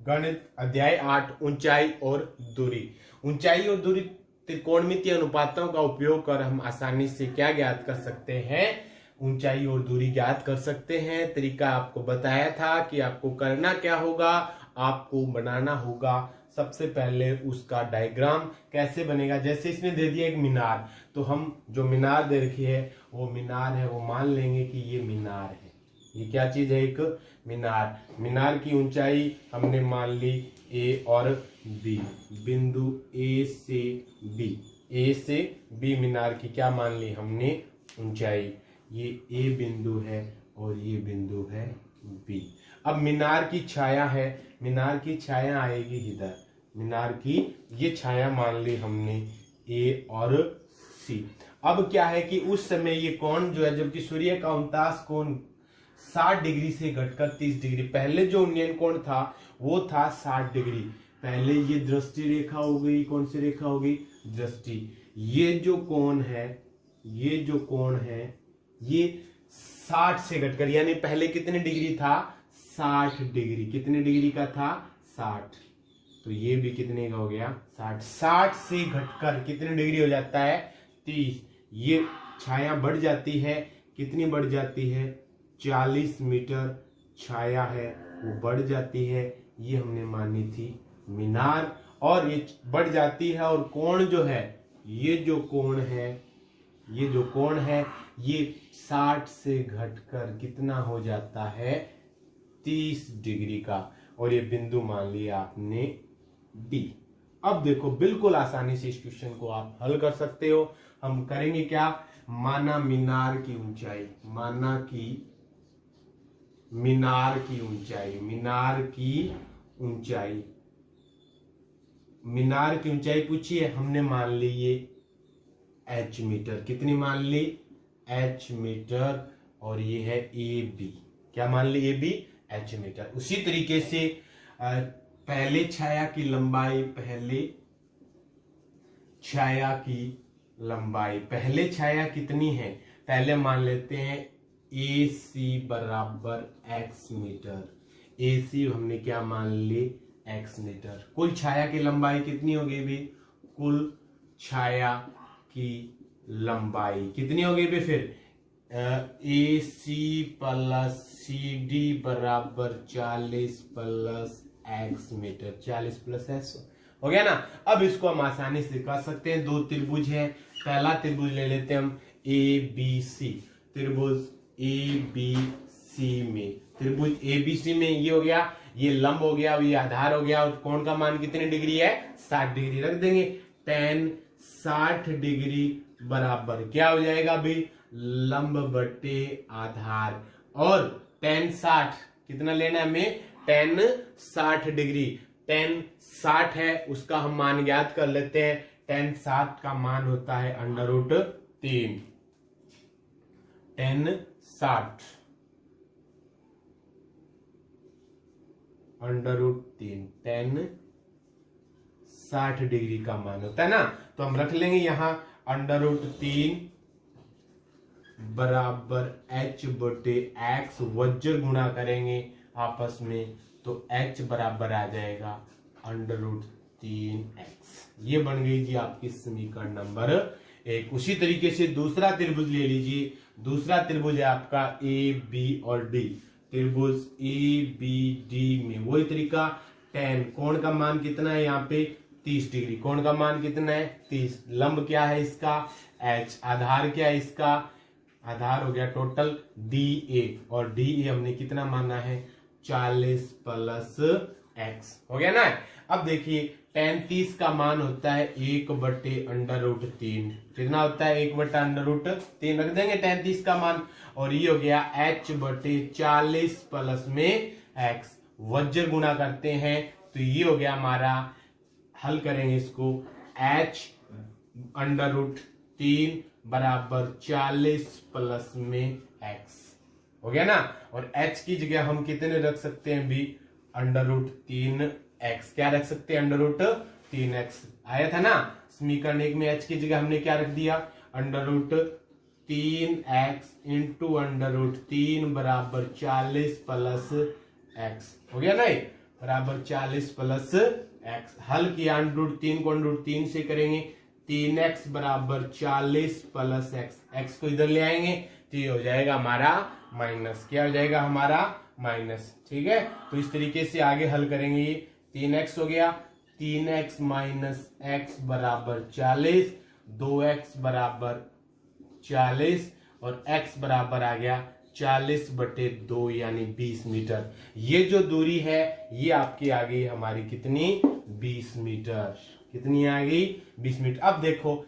गणित अध्याय 8 ऊंचाई और दूरी। ऊंचाई और दूरी त्रिकोणमितीय अनुपातों का उपयोग कर हम आसानी से क्या ज्ञात कर सकते हैं, ऊंचाई और दूरी ज्ञात कर सकते हैं। तरीका आपको बताया था कि आपको करना क्या होगा, आपको बनाना होगा सबसे पहले उसका डायग्राम। कैसे बनेगा, जैसे इसने दे दिया एक मीनार, तो हम जो मीनार दे रखी है वो मीनार है, वो मान लेंगे कि ये मीनार है। ये क्या चीज है, एक मीनार। मीनार की ऊंचाई हमने मान ली ए और बी, बिंदु ए से बी, ए से बी मीनार की क्या मान ली हमने ऊंचाई। ये ए बिंदु है और ये बिंदु है बी। अब मीनार की छाया है, मीनार की छाया आएगी इधर, मीनार की ये छाया मान ली हमने ए और सी। अब क्या है कि उस समय ये कोण जो है, जबकि सूर्य का उनतास कोण 60 डिग्री से घटकर 30 डिग्री, पहले जो उन्नयन कोण था वो था 60 डिग्री। पहले ये दृष्टि रेखा हो गई, कौन सी रेखा हो गई, दृष्टि। ये जो कोण है, ये जो कोण है ये 60 से घटकर, यानी पहले कितने डिग्री था, 60 डिग्री। कितने डिग्री का था, 60। तो ये भी कितने का हो गया, 60। 60 से घटकर कितने डिग्री हो जाता है, 30। ये छाया बढ़ जाती है, कितनी बढ़ जाती है, 40 मीटर छाया है वो बढ़ जाती है। ये हमने मानी थी मीनार, और ये बढ़ जाती है। और कोण जो है, ये जो कोण है, ये जो कोण है ये 60 से घटकर कितना हो जाता है, 30 डिग्री का। और ये बिंदु मान लिया आपने डी। अब देखो बिल्कुल आसानी से इस क्वेश्चन को आप हल कर सकते हो। हम करेंगे क्या, माना मीनार की ऊंचाई, माना कि मीनार की ऊंचाई, मीनार की ऊंचाई, मीनार की ऊंचाई पूछी है, हमने मान ली ये एच मीटर। कितनी मान ली, एच मीटर। और ये है ए बी, क्या मान ली, ए बी, एच मीटर। उसी तरीके से पहले छाया की लंबाई, पहले छाया की लंबाई, पहले छाया कितनी है, पहले मान लेते हैं ए सी बराबर एक्स मीटर। ए सी हमने क्या मान ली, एक्स मीटर। कुल छाया की लंबाई कितनी होगी भी, कुल छाया की लंबाई कितनी होगी भी, फिर ए सी प्लस सी डी बराबर 40 plus x metre, 40 plus x हो गया ना। अब इसको हम आसानी से कर सकते हैं। दो त्रिभुज है, पहला त्रिभुज ले लेते हैं हम ए बी सी, त्रिभुज ए बी सी में, त्रिभुज ए बी सी में ये हो गया, ये लंब हो गया, ये आधार हो गया। और कोण का मान कितने डिग्री है, 60 डिग्री। रख देंगे tan 60 डिग्री बराबर क्या हो जाएगा अभी, लंब बटे आधार। और tan 60 कितना लेना है हमें, tan 60 डिग्री, tan 60 है उसका हम मान ज्ञात कर लेते हैं। tan 60 का मान होता है √3, tan 60 √3, tan 60 डिग्री का मान होता है ना। तो हम रख लेंगे यहां √3 बराबर h बटे x, वज्र गुणा करेंगे आपस में तो h बराबर आ जाएगा √3x। ये बन गई जी आपकी समीकरण नंबर 1। उसी तरीके से दूसरा त्रिभुज ले लीजिए। दूसरा त्रिभुज है आपका ए बी और डी, त्रिभुज ए बी डी में वही तरीका, tan कोण का मान कितना है यहाँ पे, 30 डिग्री। कोण का मान कितना है, 30। लंब क्या है इसका, h। आधार क्या है इसका, आधार हो गया टोटल DA, और DA हमने कितना माना है, 40 प्लस x हो गया ना। अब देखिए tan 30 का मान होता है 1 बटे √3। कितना होता है, 1 बटा √3 रख देंगे tan 30 का मान। और ये हो गया h बटे 40 प्लस में x, वज्र गुणा करते हैं तो ये हो गया हमारा, हल करेंगे इसको, h √3 बराबर 40 प्लस में x हो गया ना। और h की जगह हम कितने रख सकते हैं भी, √3x। क्या रख सकते हैं, √3x आया था ना समीकरण 1 में। h की जगह हमने क्या रख दिया, √3x इंटू √3 बराबर 40 प्लस x हो गया ना। बराबर 40 प्लस एक्स। हल किया, √3 को √3 से करेंगे, 3x बराबर 40 प्लस एक्स। एक्स को इधर ले आएंगे तो ये हो जाएगा हमारा माइनस। क्या हो जाएगा हमारा माइनस। ठीक है, तो इस तरीके से आगे हल करेंगे। ये 3x हो गया, 3x माइनस एक्स बराबर 40, 2x बराबर 40 और x बराबर आ गया 40/2 यानी 20 मीटर। ये जो दूरी है ये आपकी आ गई हमारी कितनी, 20 मीटर। कितनी आ गई, 20 मीटर। अब देखो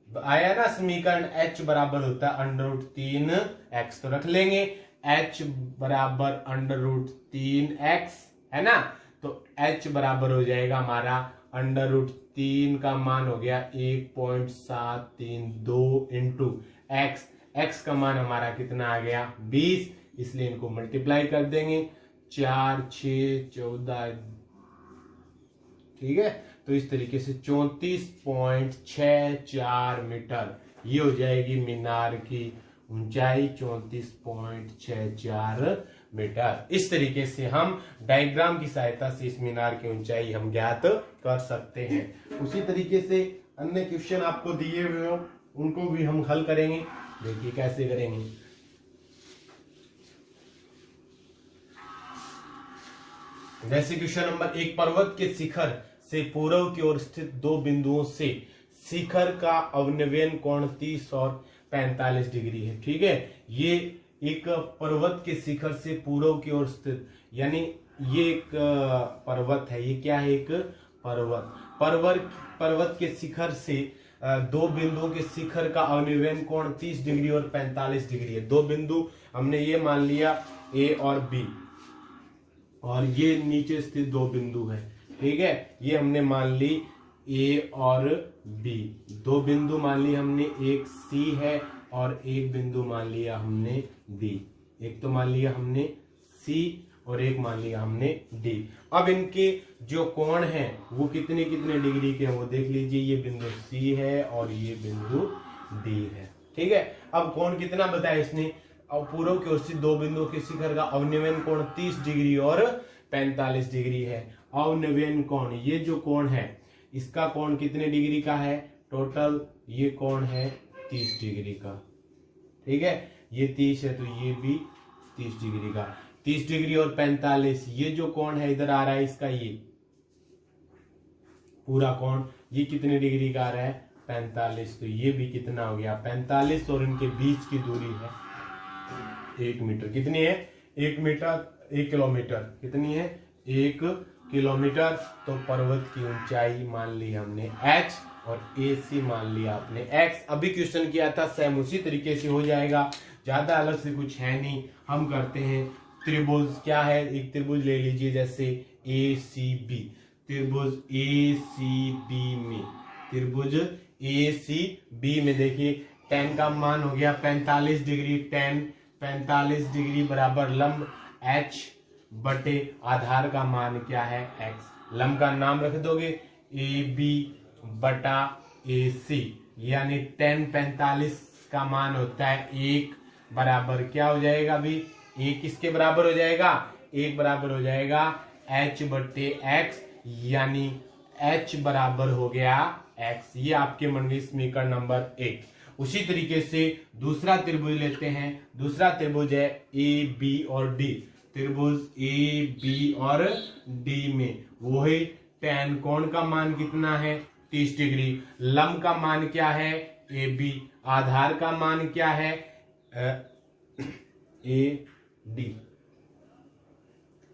आया ना समीकरण, h बराबर होता है √3x, तो रख लेंगे h बराबर √3x, है ना। तो h बराबर हो जाएगा हमारा √3 का मान हो गया 1.732 इंटू x। x का मान हमारा कितना आ गया, 20, इसलिए इनको मल्टीप्लाई कर देंगे, 4 6 14। ठीक है, तो इस तरीके से 34.64 मीटर ये हो जाएगी मीनार की ऊंचाई, 34.64 मीटर। इस तरीके से हम डायग्राम की सहायता से इस मीनार की ऊंचाई हम ज्ञात कर सकते हैं। उसी तरीके से अन्य क्वेश्चन आपको दिए हुए हो उनको भी हम हल करेंगे। देखिए कैसे करेंगे। जैसे क्वेश्चन नंबर 1, पर्वत के शिखर से पूर्व की ओर स्थित दो बिंदुओं से शिखर का अवनयन कोण 30 और 45 डिग्री है। ठीक है, ये एक पर्वत के शिखर से पूर्व की ओर स्थित, यानी ये एक पर्वत है। ये क्या है, एक पर्वत के शिखर से दो बिंदुओं के शिखर का अवनयन कोण 30 डिग्री और 45 डिग्री है। दो बिंदु हमने ये मान लिया ए और बी, और ये नीचे स्थित दो बिंदु है। ठीक है, ये हमने मान ली ए और बी। दो बिंदु मान ली हमने, एक सी है और एक बिंदु मान लिया हमने डी। एक तो मान लिया हमने सी और एक मान लिया हमने डी। अब इनके जो कोण हैं वो कितने कितने डिग्री के हैं वो देख लीजिए। ये बिंदु सी है और ये बिंदु डी है। ठीक है, अब कोण कितना बताया इसने, और पूर्व की ओर से दो बिंदुओं के शिखर का अवनयन कोण 30 डिग्री और 45 डिग्री है। अवनयन कोण, ये जो कोण है इसका कोण कितने डिग्री का है, टोटल ये कोण है 30 डिग्री का। ठीक है, ये 30 है तो ये भी 30 डिग्री का। 30 डिग्री और 45, ये जो कोण है इधर आ रहा है इसका, ये पूरा कोण ये कितने डिग्री का आ रहा है, 45। तो ये भी कितना हो गया 45, और इनके बीच की दूरी है 1 मीटर। कितनी है, 1 मीटर, 1 किलोमीटर। कितनी है, 1 किलोमीटर। तो पर्वत की ऊंचाई मान ली हमने h और AC मान लिया आपने x। अभी क्वेश्चन किया था सेम उसी तरीके से हो जाएगा, ज्यादा अलग से कुछ है नहीं। हम करते हैं त्रिभुज, क्या है, एक त्रिभुज ले लीजिए जैसे ACB। त्रिभुज ACB में देखिए tan का मान हो गया 45 डिग्री। tan 45 डिग्री बराबर लंब h बटे आधार का मान क्या है, x। लंब का नाम रख दोगे AB बटा AC, यानी tan 45 का मान होता है 1 बराबर क्या हो जाएगा अभी, 1 किसके बराबर हो जाएगा, 1 बराबर हो जाएगा h बटे x, यानी h बराबर हो गया x। ये आपके मन में समीकरण नंबर 1। उसी तरीके से दूसरा त्रिभुज लेते हैं। दूसरा त्रिभुज है AB और D। त्रिभुज AB और D में वो है tan कोण का मान कितना है 30 डिग्री। लंब का मान क्या है AB, आधार का मान क्या है AD,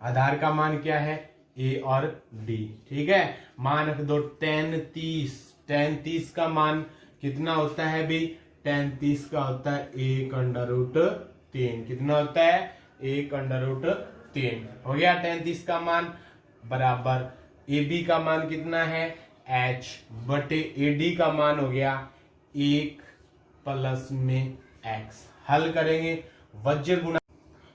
आधार का मान क्या है A और D। ठीक है, मान रख दो tan 30 का मान कितना होता है भी, tan 30 का होता है 1/3। कितना होता है 1/3 हो गया। tan 30 का मान बराबर AB का मान कितना है h बटे AD का मान हो गया 1 प्लस में x। हल करेंगे वज्र गुणा,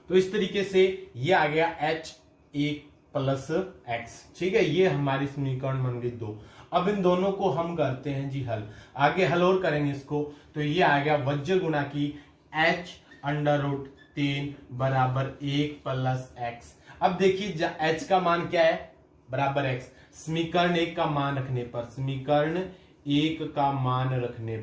तो इस तरीके से ये आ गया h 1 प्लस x। ठीक है, ये हमारी समीकरण बन गई 2। अब इन दोनों को हम करते हैं जी हल। आगे हल और करेंगे इसको, तो ये आ गया वज्र गुणा की h/√3 बराबर 1 प्लस x। अब देखिए h का मान क्या है बराबर x। समीकरण 1 का मान रखने पर, समीकरण 1 का मान रखने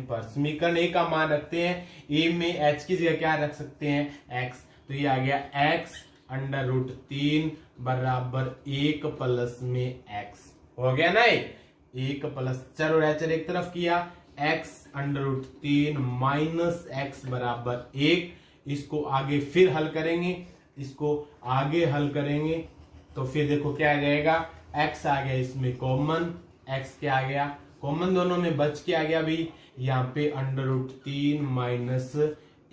पर समीकरण 1 का मान रखते हैं। a में h की जगह क्या रख सकते हैं, x। तो ये आ गया x अंडर रूट 3 बराबर 1 प्लस में x। हो गया ना, 1 प्लस चर और h एक तरफ किया, x under root 3 minus x बराबर 1। इसको आगे फिर हल करेंगे, तो फिर देखो क्या आ जाएगा, x आ गया इसमें कॉमन, x क्या आ गया कॉमन, दोनों में बच के आ गया भी, यहाँ पे अंडर रूट 3 माइनस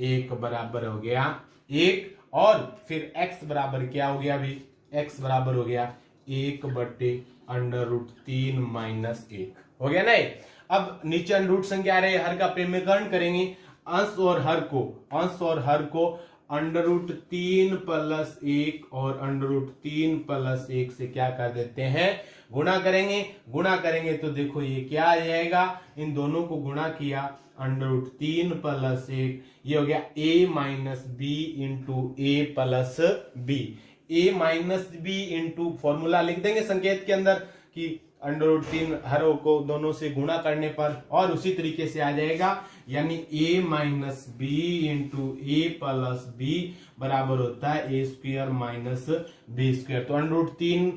1 बराबर हो गया 1। और फिर x बराबर क्या हो गया भी, x बराबर हो गया 1 बटे अंडर रूट 3 माइनस 1। हो गया ना। अब नीचे अंडर रूट संख्या आ रही है, हर का प्रेमीकरण करेंगे, अंश और हर को अंडर रूट 3 प्लस 1 और अंडर रूट 3 प्लस 1 से क्या कर देते हैं, गुणा करेंगे तो देखो ये क्या आ जाएगा, इन दोनों को गुणा किया, अंडर रूट 3 प्लस 1, ये हो गया a minus B into A plus B. a minus B into formula लिख देंगे संकेत के अंदर कि अंडर रूट 3 हर को दोनों से गुणा करने पर, और उसी तरीके से आ जाएगा, यानी a minus B into A plus B बराबर होता है a square minus B square. तो under root 3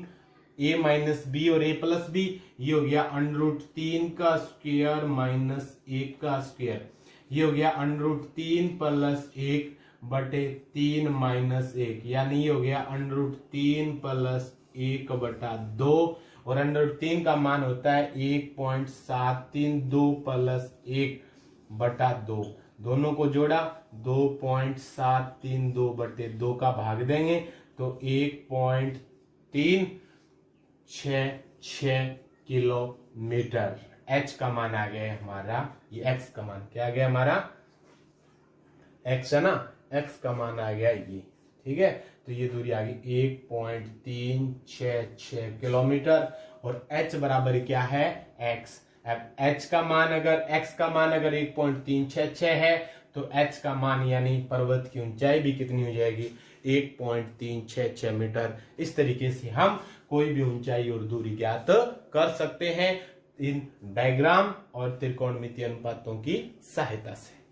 a minus B और a प्लस बी, ये हो गया अंडर रूट 3 का स्क्वायर माइनस 1 का स्क्वायर, ये हो गया अंडर रूट 3 प्लस 1 बटे 3 माइनस 1, यानी ये हो गया अंडर रूट 3 प्लस 1 बटा 2, और अंडर रूट 3 का मान होता है 1.732 प्लस 1 बटा 2। दोनों को जोड़ा, 2.732 बटे 2 का भाग देंगे तो 1.366 किलोमीटर। h का मान आ गया हमारा, ये x का मान क्या आ गया हमारा, x है ना, x का मान आ गया ये, ठीक है। तो ये दूरी आ गई 1.366 किलोमीटर, और h बराबर क्या है, x। अब h का मान अगर, x का मान अगर 1.366 है तो h का मान यानी पर्वत की ऊंचाई भी कितनी हो जाएगी, 1.366 मीटर। इस तरीके से हम कोई भी ऊंचाई और दूरी ज्ञात कर सकते हैं इन डायग्राम और त्रिकोणमितीय अनुपातों की सहायता से।